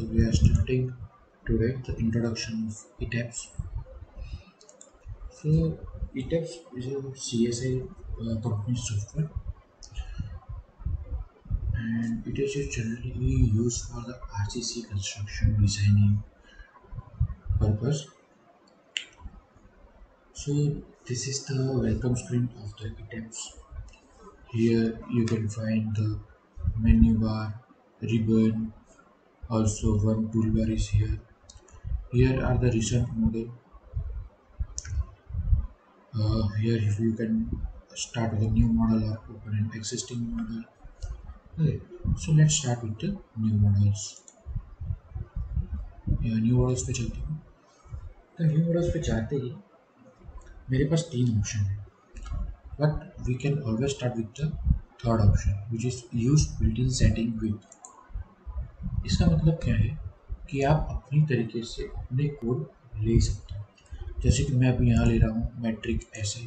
So we are starting today the introduction of ETAPS. So ETAPS is a CSI company software, and it is generally used for the RCC construction designing purpose. So this is the welcome screen of the ETAPS. Here you can find the menu bar, ribbon, also one toolbar is here. Here are the recent model. Here you can start with a new model or open an existing model. Okay, so let's start with the new models. New models पे चलते हैं। तो new models पे जाते ही मेरे पास तीन option है, but we can always start with the third option which is use built in setting with. इसका मतलब क्या है कि आप अपनी तरीके से अपने कोड ले सकते हो। जैसे कि मैं अभी यहाँ ले रहा हूँ मैट्रिक ऐसे,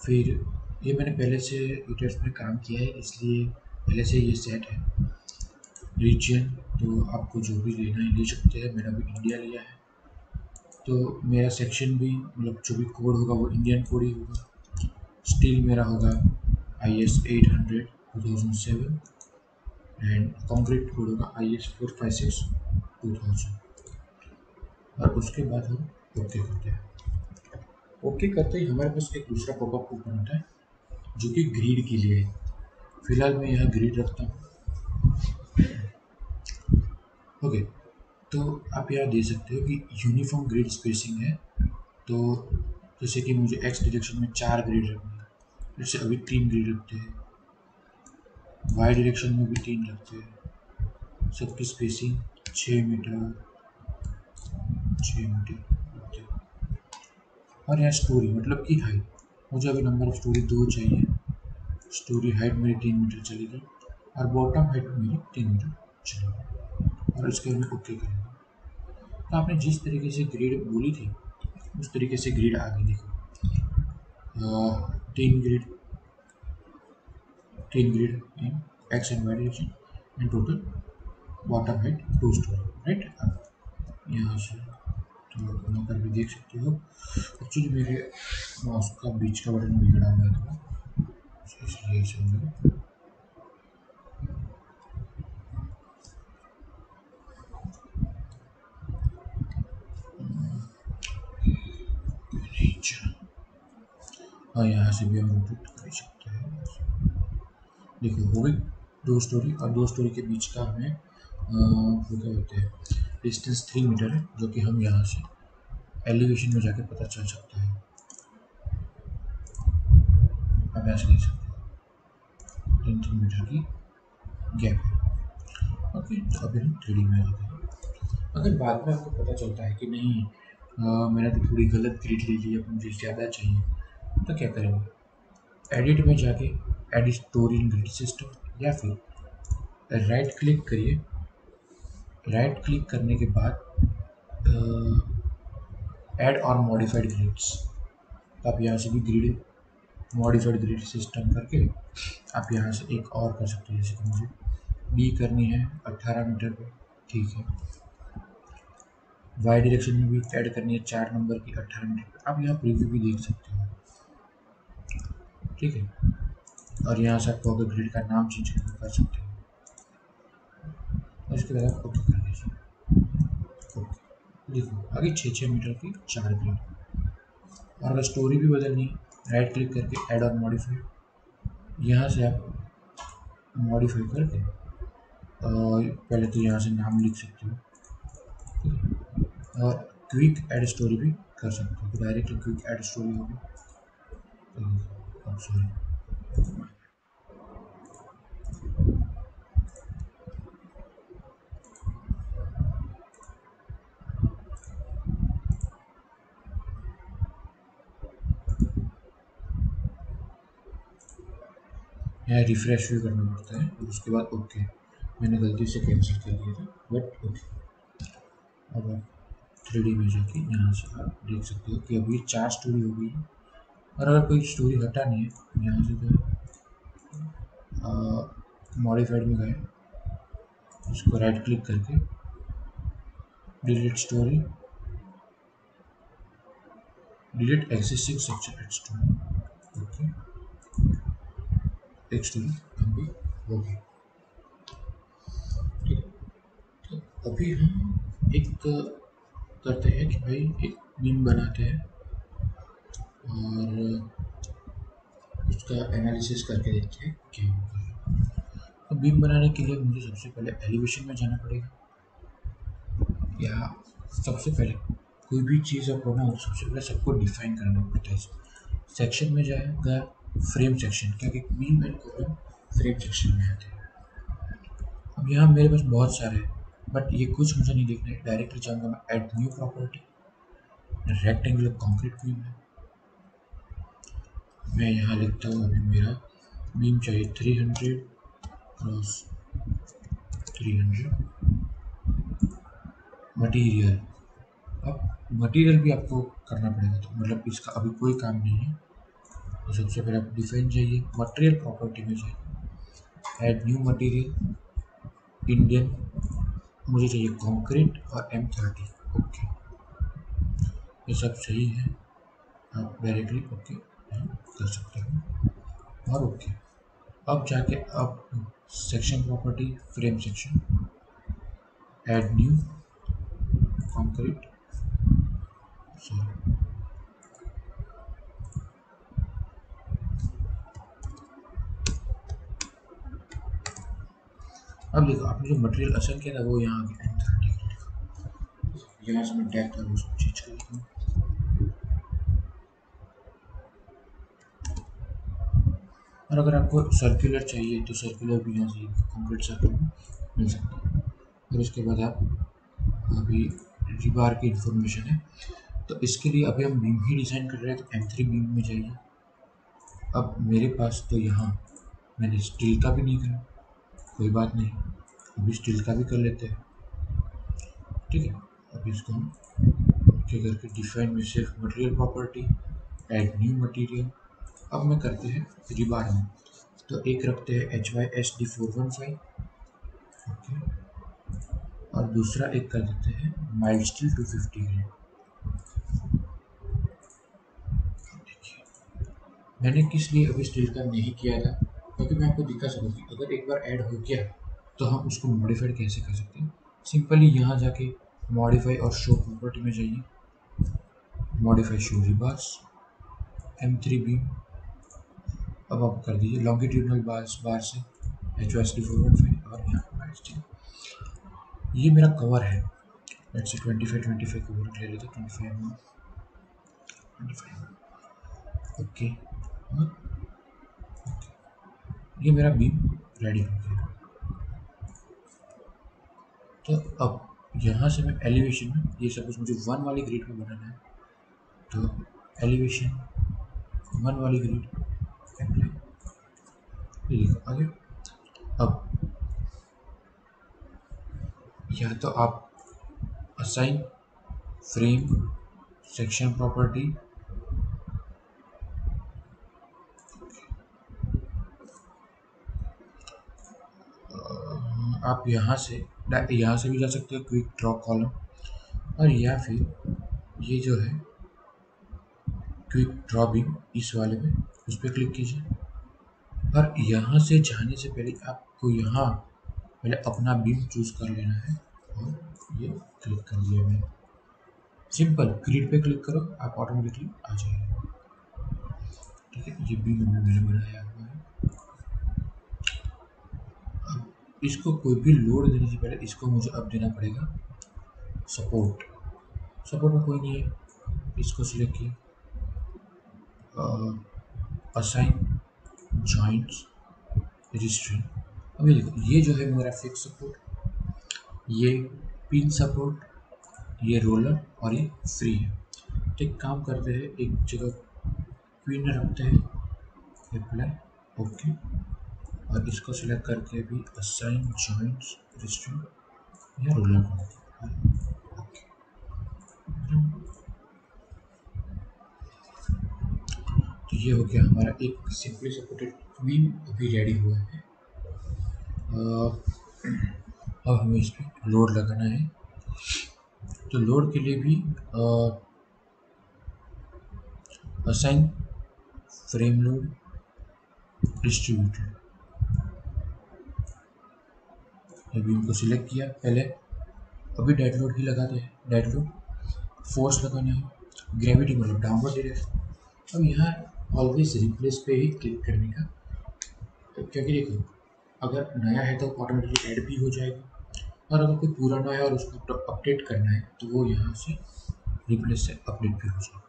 फिर ये मैंने पहले से ईटर्स में काम किया है इसलिए पहले से ये सेट है। रीजन तो आपको जो भी लेना है ले सकते हैं, मैंने अभी इंडिया लिया है तो मेरा सेक्शन भी मतलब जो भी कोड होगा वो इंडियन कोड ही होगा। स्टील मेरा होगा IS 800 2007 एंड कंक्रीट कोड होगा IS 456 2000। और उसके बाद हम ओके करते हैं। ओके करते ही हमारे पास एक दूसरा पॉपअप ओपन होता है जो कि ग्रिड के लिए है। फिलहाल मैं यहाँ ग्रिड रखता हूँ। ओके, तो आप यहाँ दे सकते हो कि यूनिफॉर्म ग्रिड स्पेसिंग है। तो जैसे कि मुझे एक्स डायरेक्शन में 4 ग्रिड रखना है, जैसे अभी 3 ग्रिड रखते हैं, वाई डायरेक्शन में भी 3 रखते हैं, सबकी स्पेसिंग 6 मीटर 6 मीटर रखते हैं। और यहाँ स्टोरी मतलब कि हाइट, मुझे अभी नंबर ऑफ स्टोरी 2 चाहिए। स्टोरी हाइट मेरी 3 मीटर चलेगी और बॉटम हाइट मेरी 3 मीटर चलेगी और इसके मैं ओके करूँगा। तो आपने जिस तरीके से ग्रिड बोली थी उस तरीके से ग्रिड आगे देखो। 3 grid in x and y direction and total bottom height 2 story, right. अब यहाँ से तो यहाँ पर भी देख सकते हो। एक्चुअली मेरे माउस का बीच का बटन बिगड़ा हुआ है थोड़ा, इसलिए इसे मैं हाँ यहाँ से भी हम रोटेट कर सकते हैं। देखो हो गई 2 स्टोरी और 2 स्टोरी के बीच का हमें वो क्या होते हैं डिस्टेंस 3 मीटर है, जो कि हम यहाँ से एलिवेशन में जाके पता चल सकता है। आप ऐसे देख सकते हो 3 मीटर की गैप है। ओके, तो अभी हम 3D में आते हैं। अगर बाद में आपको पता चलता है कि नहीं मैंने तो थोड़ी गलत ग्रिड ले ली, अब मुझे ज़्यादा चाहिए, तो क्या करेंगे? एडिट में जाके add story in grid system या फिर राइट क्लिक करिए। राइट क्लिक करने के बाद ऐड और मॉडिफाइड ग्रिड्स, तो आप यहाँ से भी ग्रिड मॉडिफाइड ग्रिड सिस्टम करके आप यहाँ से एक और कर सकते हैं। जैसे कि मुझे बी करनी है 18 मीटर पे, ठीक है। वाई डायरेक्शन में भी ऐड करनी है 4 नंबर की 18 मीटर पे, आप यहाँ प्रीव्यू भी देख सकते हो, ठीक है। और यहाँ से आपको अगर ग्रिड का नाम चेंज करना कर सकते हो और इसके बाद आप ओके कर दीजिए। ओके, देखो आगे 6 मीटर की 4 ग्रिड। और अगर स्टोरी भी बदलनी है राइट क्लिक करके ऐड और मॉडिफाई, यहाँ से आप मॉडिफाई करके पहले तो यहाँ से नाम लिख सकते हो, और क्विक ऐड स्टोरी भी कर सकते हो। तो डायरेक्टली क्विक ऐड स्टोरी होगी। सॉरी, यहाँ रिफ्रेश भी करना पड़ता है और उसके बाद ओके। मैंने गलती से कैंसिल कर दिया था, बट ओके। अब आप 3D में जाके यहाँ से आप देख सकते हो कि अभी 4 स्टोरी हो गई है। और अगर कोई स्टोरी हटानी है यहाँ से तो मॉडिफाइड में गए इसको राइट क्लिक करके delete story, delete existing section at story. Okay, एक स्टोरी लंबी हो गई। ठीक है, तो अभी हम एक करते हैं कि भाई एक मीम बनाते हैं और उसका एनालिसिस करके देखते हैं क्या होगा। तो मीम बनाने के लिए मुझे सबसे पहले एलिवेशन में जाना पड़ेगा, या सबसे पहले कोई भी चीज़ आपको ना सबसे पहले सबको डिफाइन करना पड़ता है। सेक्शन में जाएगा फ्रेम सेक्शन, क्योंकि meme and column frame section में आते हैं। अब यहाँ मेरे पास बहुत सारे हैं, बट ये कुछ मुझे नहीं देखना है। डायरेक्टली जाऊँगा मैं add new property, rectangular concrete meme है। मैं यहाँ लिखता हूँ अभी मेरा मीम चाहिए 300 क्रॉस 300 मटीरियल। अब मटीरियल भी आपको करना पड़ेगा, तो मतलब इसका अभी कोई काम नहीं है। तो सबसे पहले आपको डिफाइन चाहिए, मटेरियल प्रॉपर्टी में चाहिए ऐड न्यू मटेरियल इंडियन, मुझे चाहिए कंक्रीट और M30। ओके, ये सब सही है, आप डायरेक्टली ओके कर सकते हो और ओके। अब जाके अब section property frame section add new concrete, sorry अब देखो आपने जो मटेरियल असाइन किया था वो यहाँ आगे M30, यहाँ से मैं डेप्थ है उसको चेंज कर देता हूँ। और अगर आपको सर्कुलर चाहिए तो सर्कुलर भी यहाँ से कंक्रीट सर्कल भी मिल सकता है। और इसके बाद आप अभी रिबार की इंफॉर्मेशन है, तो इसके लिए अभी हम बीम ही डिज़ाइन कर रहे हैं, तो M3 बीम में जाइए। अब मेरे पास तो यहाँ मैंने स्टील का भी नहीं करा, कोई बात नहीं, अभी स्टील का भी कर लेते हैं। ठीक है, अब इसको हम ओके करके डिफाइन में सिर्फ material property add new material. अब मैं करते हैं रिबार में, तो एक रखते हैं HYSD415, ओके, और दूसरा एक कर देते हैं माइल्ड स्टील 250 ग्रेड। मैंने किस लिए अभी स्टील का नहीं किया था, क्योंकि मैं आपको दिखा सकूँ कि अगर एक बार ऐड हो गया तो हम उसको मॉडिफाइड कैसे कर सकते हैं। सिंपली यहाँ जाके मॉडिफाई और शो प्रॉपर्टी में जाइए, modify show rebars M3 beam. अब आप कर दीजिए लॉन्गिट्यूडनल बार से HYSD415 और यहाँ पर स्टील। ये मेरा कवर है, लेट्स से 25 कवर ले लेते हैं, 25 ओके। ये मेरा बीम रेडी हो गया। तो अब यहाँ से मैं एलिवेशन में, ये सपोज मुझे 1 वाली ग्रिड में बनाना है, तो एलिवेशन 1 वाली ग्रिड अप्लाई, ये देखो आगे। अब या तो आप असाइन फ्रेम सेक्शन प्रॉपर्टी, आप यहाँ से भी जा सकते हो क्विक ड्रॉ कॉलम, और या फिर ये जो है क्विक ड्रॉ बीम इस वाले में उस पर क्लिक कीजिए। और यहाँ से जाने से पहले आपको यहाँ पहले अपना बीम चूज कर लेना है, और ये क्लिक कर दिया मैंने। सिंपल ग्रिड पे क्लिक करो, आप ऑटोमेटिकली आ जाएगा। ठीक है, ये बीम मैंने बनाया हुआ है। अब इसको कोई भी लोड देने से पहले इसको मुझे अब देना पड़ेगा सपोर्ट। सपोर्ट में कोई नहीं है, इसको सिलेक्ट किया, असाइन जॉइंट्स रजिस्ट्री। अभी देखो ये जो है मेरा फिक्स सपोर्ट, ये पिन सपोर्ट, ये रोलर और ये फ्री है। तो एक काम करते हैं, एक जगह पिन रखते हैं, अप्लाई ओके, और इसको सिलेक्ट करके भी असाइन जॉइंट्स रजिस्ट्री या रोलर ओके। तो ये हो गया हमारा एक सिंपली सपोर्टेड बीम अभी रेडी हुआ है। अब हमें इस पर लोड लगाना है। तो लोड के लिए भी असाइन फ्रेम लोड डिस्ट्रीब्यूटेड, अभी उनको सिलेक्ट किया पहले। अभी डेड लोड ही लगाते हैं, डेड लोड फोर्स लगाना है, ग्रेविटी मतलब डाउनवर्ड डायरेक्शन। अब यहाँ ऑलवेज रिप्लेस पे ही क्लिक करने का, क्योंकि देखो अगर नया है तो ऑटोमेटिकली ऐड भी हो जाएगा, और अगर कोई पुराना है और उसको अपडेट करना है तो वो यहाँ से रिप्लेस से अपडेट भी हो जाएगा।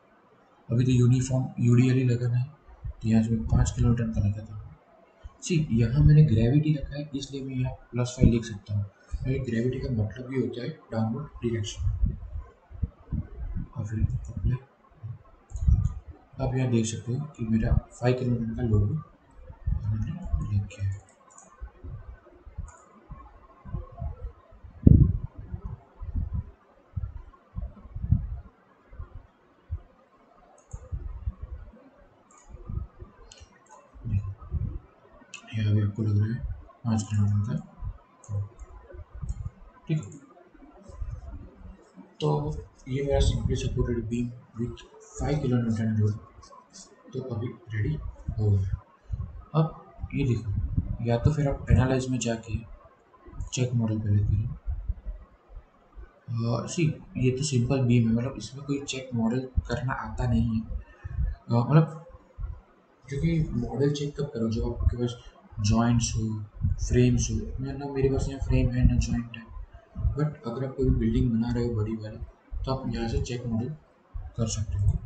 अभी तो यूनिफॉर्म यूडीएल ही लगाना है, तो यहाँ से मैं 5 किलोमीटर का लगाता हूँ। सी यहाँ मैंने ग्रेविटी रखा है इसलिए मैं यहाँ +5 लिख सकता हूँ, क्योंकि ग्रेविटी का मतलब भी होता है डाउनवर्ड डायरेक्शन। और फिर अप्लाई। आप यहाँ देख सकते हो कि मेरा 5 किलोमीटर का लोड मैंने लिख किया है। यहाँ भी आपको लग रहा है 5 किलोमीटर का, ठीक है। तो ये मेरा simply supported beam width 5 kilometre load तो अभी रेडी हो गया। अब ये देखो, या तो फिर आप एनालाइज में जाके चेक मॉडल पहले करें। सी ये तो सिंपल बीम है, मतलब इसमें कोई चेक मॉडल करना आता नहीं है। मतलब क्योंकि मॉडल चेक कब करो जब आपके पास जॉइंट्स हो, फ्रेम्स हो। मैं ना, मेरे पास यहाँ फ्रेम है ना जॉइंट है। बट अगर आप कोई बिल्डिंग बना रहे हो बड़ी वाली तो आप यहाँ से चेक मॉडल कर सकते हो।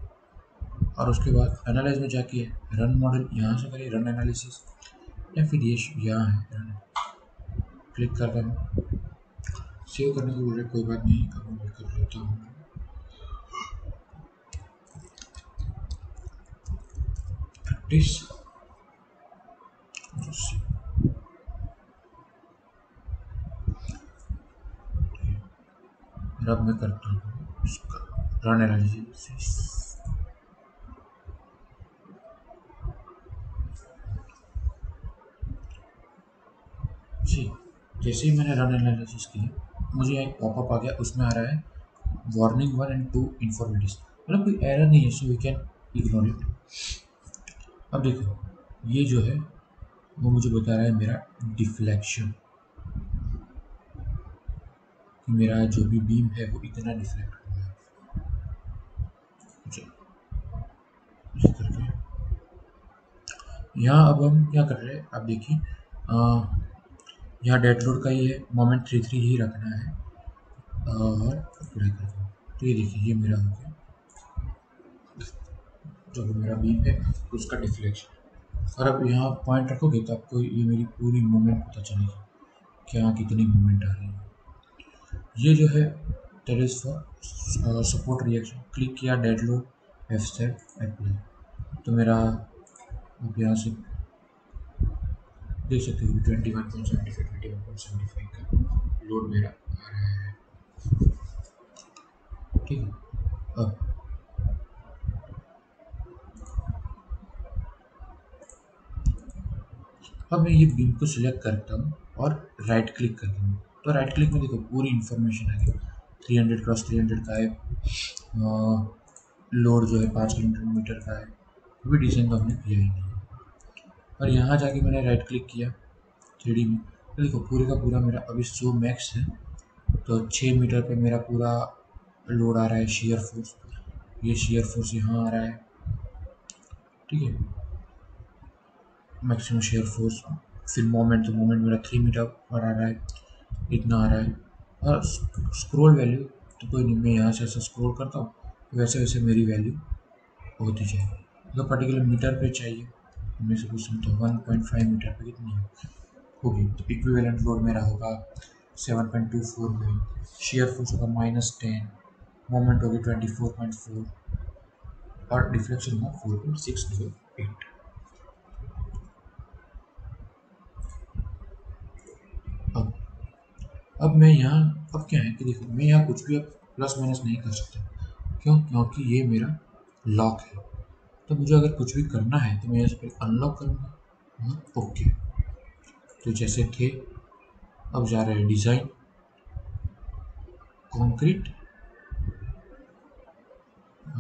और उसके बाद एनालाइज में जाके रन मॉडल यहाँ से करिए, रन एनालिसिस, या फिर ये यहाँ है रन, क्लिक करता हूँ। सेव करने की बोल रहे कोई बात नहीं, अब मैं कर लेता हूँ। प्रैक्टिस अब मैं करता हूँ इसका रन एनालिसिस। जी, जैसे ही मैंने रन एनालिसिस किया मुझे एक पॉपअप आ गया, उसमें आ रहा है वार्निंग 1 and 2 इन्फॉर्मेटिव, मतलब कोई एरर नहीं है, so we can ignore it. अब देखो ये जो है वो मुझे बता रहा है मेरा डिफ्लेक्शन, कि मेरा जो भी बीम है वो इतना डिफ्लेक्ट हुआ है। इस करके यहाँ अब हम क्या कर रहे हैं, आप देखिए यहाँ डेड लोड का ही है, मोमेंट 3 ही रखना है और अप्लाई कर दो। तो ये देखिए ये मेरा हो गया, जो मेरा बीम है उसका डिफ्लेक्शन। और अब यहाँ पॉइंट रखोगे तो आपको ये मेरी पूरी मूवमेंट पता चलेगी, क्या कितनी मूवमेंट आ रही है। ये जो है that is for support reaction. Click किया डेड लोड F7 अप्लाई, तो मेरा आप यहाँ से देख सकते हो 21.75 का लोड मेरा आ रहा है, ठीक है। अब मैं ये बीम को सिलेक्ट करता हूँ और राइट क्लिक करता हूँ, तो राइट क्लिक में देखो पूरी इन्फॉर्मेशन आ गई। 300x300 का है, लोड जो है 5 किलोमीटर का है, अभी डिजाइन तो हमने किया ही नहीं है। और यहाँ जाके मैंने राइट क्लिक किया 3D में, तो देखो पूरे का पूरा मेरा अभी जो मैक्स है, तो 6 मीटर पे मेरा पूरा लोड आ रहा है, शेयर फोर्स, ये शेयर फोर्स यहाँ आ रहा है, ठीक है, मैक्सिमम शेयर फोर्स। फिर मोमेंट, तो मोमेंट मेरा 3 मीटर पर आ रहा है, इतना आ रहा है। और स्क्रॉल वैल्यू तो कोई नहीं, मैं यहाँ से ऐसा स्क्रॉल करता हूँ तो वैसे वैसे मेरी वैल्यू होती जाएगी। अगर पर्टिकुलर मीटर पे चाहिए तो मैं से पूछ सकता हूँ 1.5 मीटर पे कितनी होगी, तो इक्विवेलेंट लोड मेरा होगा 7.24 में, शेयर फोर्स होगा -10, मोमेंट होगी 24.4 और डिफ्लेक्शन होगा 4.608। अब अब मैं यहाँ, अब क्या है कि देखो मैं यहाँ कुछ भी अब प्लस माइनस नहीं कर सकता, क्यों, क्योंकि ये मेरा लॉक है। तो मुझे अगर कुछ भी करना है तो मैं यहाँ से पहले अनलॉक करूँगा और ओके, तो जैसे थे अब जा रहे हैं डिज़ाइन, कंक्रीट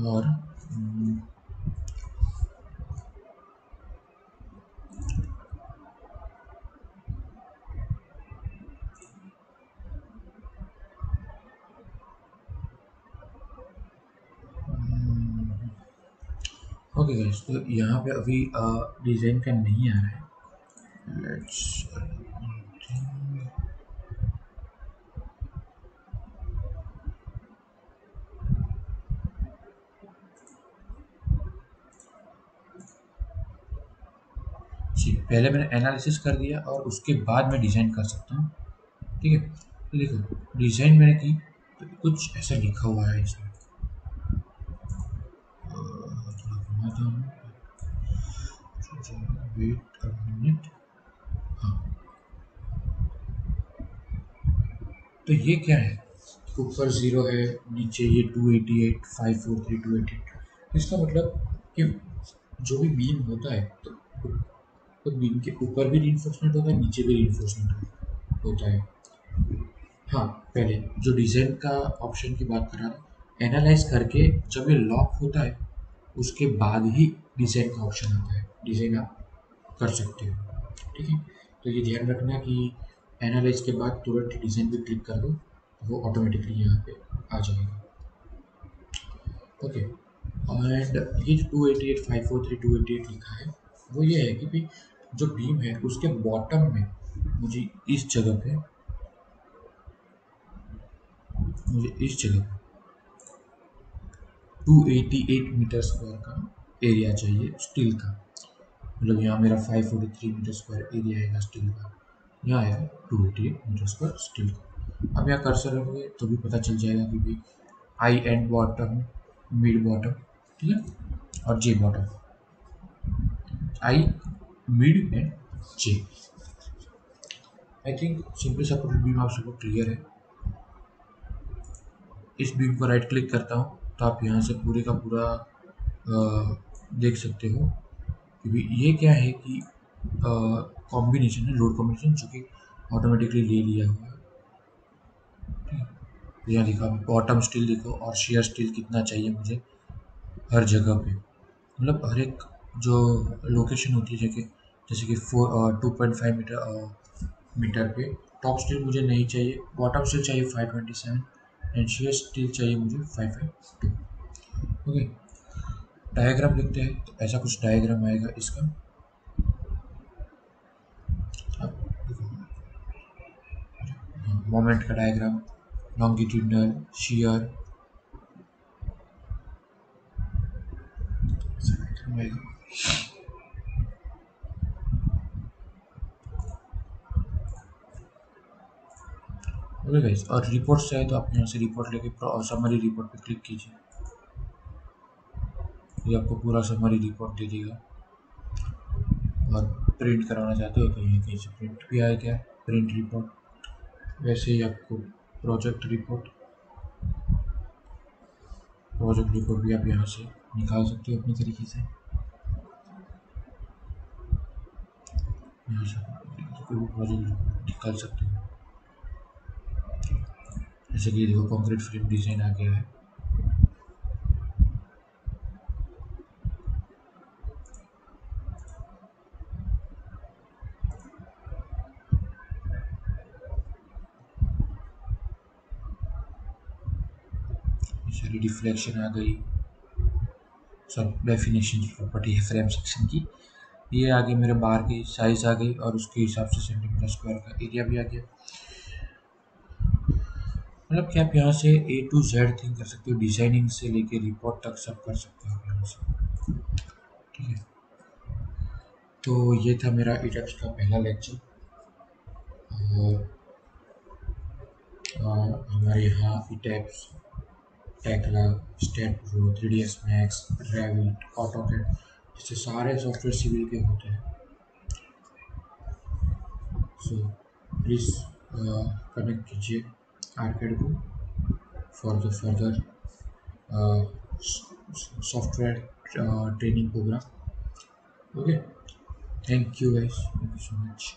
और ओके गाइस, तो यहाँ पे अभी डिज़ाइन का नहीं आ रहा है। लेट्स जी, पहले मैंने एनालिसिस कर दिया और उसके बाद मैं डिज़ाइन कर सकता हूँ। ठीक है, तो देखो डिज़ाइन मैंने की तो कुछ ऐसा लिखा हुआ है इसमें। थोड़ा घुमाता हूँ, वेट अ मिनट। हाँ, तो ये क्या है, ऊपर ज़ीरो है, नीचे ये 288 543 288। इसका मतलब कि जो भी बीम होता है तो बीम के ऊपर भी रीइंफोर्समेंट होता है, नीचे भी रीइंफोर्समेंट होता है। हाँ, पहले जो डिज़ाइन का ऑप्शन की बात कर रहा था, एनालाइज करके जब ये लॉक होता है उसके बाद ही डिज़ाइन का ऑप्शन आता है, डिज़ाइन आप कर सकते हो। ठीक है, तो ये ध्यान रखना कि एनालाइज के बाद तुरंत डिज़ाइन पे क्लिक कर दो, वो ऑटोमेटिकली यहाँ पे आ जाएगा। ओके, एंड ये जो 288 543 288 लिखा है, वो ये है कि भाई जो बीम है उसके बॉटम में मुझे इस जगह पे 288 मीटर स्क्वायर का एरिया चाहिए स्टील का। मतलब यहाँ मेरा 543 मीटर स्क्वायर एरिया आएगा स्टील का, यहाँ आएगा 288 मीटर स्क्वायर स्टील का। अब यहाँ कर्सर रखोगे तो भी पता चल जाएगा कि भाई I end bottom, mid bottom, ठीक है, और J bottom, I mid and J. I think simply सा बीम आप सबको क्लियर है। इस बीम को राइट क्लिक करता हूँ तो आप यहाँ से पूरे का पूरा देख सकते हो कि ये क्या है कि कॉम्बिनेशन है, लोड कॉम्बिनेशन, जो कि ऑटोमेटिकली ले लिया हुआ है। तो यहाँ लिखा बॉटम स्टील देखो और शेयर स्टील कितना चाहिए मुझे हर जगह पे, मतलब हर एक जो लोकेशन होती है जगह, जैसे कि 2.5 मीटर पे टॉप स्टील मुझे नहीं चाहिए, बॉटम स्टील चाहिए 527 एंड शेयर स्टील चाहिए मुझे 552। ओके, डायग्राम लिखते हैं तो ऐसा कुछ डायग्राम आएगा इसका। मोमेंट का diagram, longitudinal, shear, okay guys, और रिपोर्ट चाहे तो आप यहाँ से रिपोर्ट लेके समरी रिपोर्ट पे क्लिक कीजिए, ये आपको पूरा समरी रिपोर्ट दे देगा। और प्रिंट कराना चाहते हो तो ये कहीं से प्रिंट भी आ गया, प्रिंट रिपोर्ट। वैसे ही आपको प्रोजेक्ट रिपोर्ट भी आप यहाँ से निकाल सकते हो अपनी तरीके से। यहाँ से कोई भी प्रोजेक्ट रिपोर्ट निकाल सकते हो। जैसे कि देखो कंक्रीट फ्रेम डिज़ाइन आ गया है। सारी डिफ्लेक्शन आ गई, सब डेफिनेशन प्रॉपर्टी है फ्रेम सेक्शन की। ये आगे मेरे बार की साइज आ गई और उसके हिसाब से सेंटीमीटर स्क्वायर का एरिया भी आ गया। मतलब कि आप यहाँ से A to Z थिंक कर सकते हो, डिजाइनिंग से लेके रिपोर्ट तक सब कर सकते हो आप यहाँ से। ठीक है, तो ये था मेरा इटैप्स का पहला लेक्चर। और हमारे यहाँ ETABS, Tekla, STAAD Pro, 3ds Max, Revit, AutoCAD जैसे सारे सॉफ्टवेयर सिविल के होते हैं। सो प्लीज़ कनेक्ट कीजिए आर्केड को for the further software training program. Okay, thank you guys, thank you so much.